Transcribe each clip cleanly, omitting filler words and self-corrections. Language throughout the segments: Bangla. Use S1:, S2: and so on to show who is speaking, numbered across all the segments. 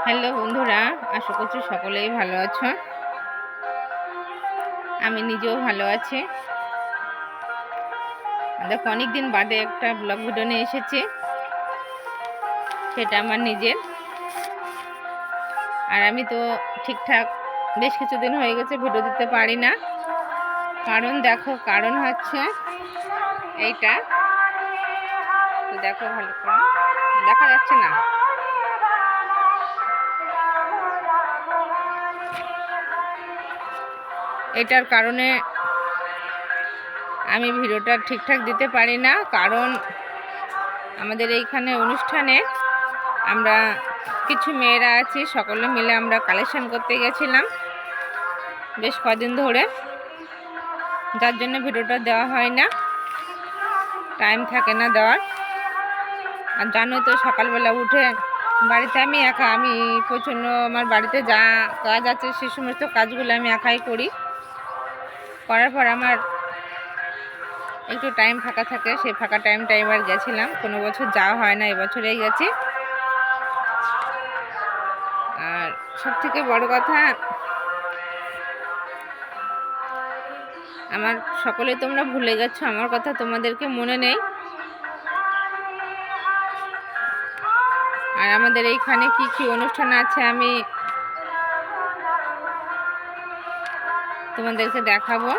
S1: হ্যালো বন্ধুরা, আশা করছি সকলেই ভালো আছো। আমি নিজেও ভালো আছি। দেখো, অনেকদিন বাদে একটা ব্লগ ভিডিও নিয়ে এসেছি, সেটা আমার নিজের। আর আমি তো ঠিকঠাক বেশ কিছুদিন হয়ে গেছে ভিডিও দিতে পারি না। কারণ হচ্ছে এইটা। তো দেখো, ভালো করে দেখা যাচ্ছে না। এটার কারণে আমি ভিডিওটা ঠিকঠাক দিতে পারি না, কারণ আমাদের এইখানে অনুষ্ঠানে আমরা কিছু মেয়েরা আছি, সকলে মিলে আমরা কালেকশন করতে গেছিলাম বেশ কদিন ধরে, যার জন্য ভিডিওটা দেওয়া হয় না, টাইম থাকে না দেওয়ার। আর জানোই তো, সকালবেলা উঠে বাড়িতে আমি একা, আমি প্রচণ্ড আমার বাড়িতে যা কাজ আছে সে সমস্ত কাজগুলো আমি একাই করি। করার পর আমার একটু টাইম ফাঁকা থাকে, সেই ফাঁকা টাইমটা এবার গেছিলাম। কোনো বছর যাওয়া হয় না, এবছরেই গেছি। আর সবথেকে বড় কথা, আমার সকলে তোমরা ভুলে গেছো, আমার কথা তোমাদেরকে মনে নেই। আর আমাদের এইখানে কি কি অনুষ্ঠান আছে আমি তোমাদেরকে দেখাবো।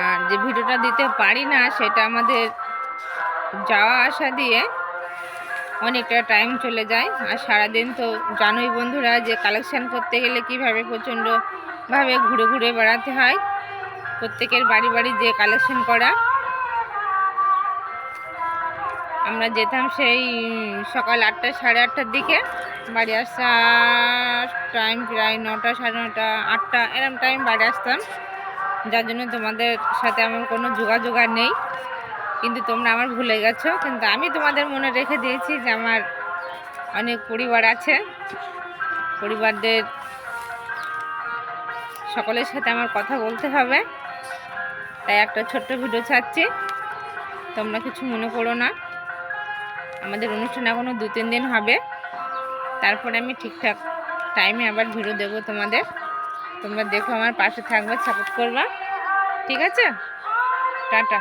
S1: আর যে ভিডিওটা দিতে পারি না, সেটা আমাদের যাওয়া আসা দিয়ে অনেকটা টাইম চলে যায়। আর সারাদিন তো জানোই বন্ধুরা, যে কালেকশন করতে গেলে কীভাবে প্রচণ্ডভাবে ঘুরে ঘুরে বেড়াতে হয়, প্রত্যেকের বাড়ি বাড়ি যে কালেকশন করা। আমরা যেতাম সেই সকাল 8টা সাড়ে 8টার দিকে, বাড়ি আসার টাইম প্রায় 9টা সাড়ে 9টা 8টা এরম টাইম বাড়ি আসতাম। যার জন্য তোমাদের সাথে আমার কোনো যোগাযোগ আর নেই, কিন্তু তোমরা আমার ভুলে গেছো। কিন্তু আমি তোমাদের মনে রেখে দিয়েছি যে আমার অনেক পরিবার আছে, পরিবারদের সকলের সাথে আমার কথা বলতে হবে, তাই একটা ছোট্ট ভিডিও ছাড়ছি, তোমরা কিছু মনে করো না। আমাদের অনুষ্ঠান এখনও 2-3 দিন হবে, তারপরে আমি ঠিকঠাক টাইমে আবার ভিডিও দেবো তোমাদের। তোমরা দেখো, আমার পাশে থাকবে, সাপোর্ট করবা, ঠিক আছে? টাটা।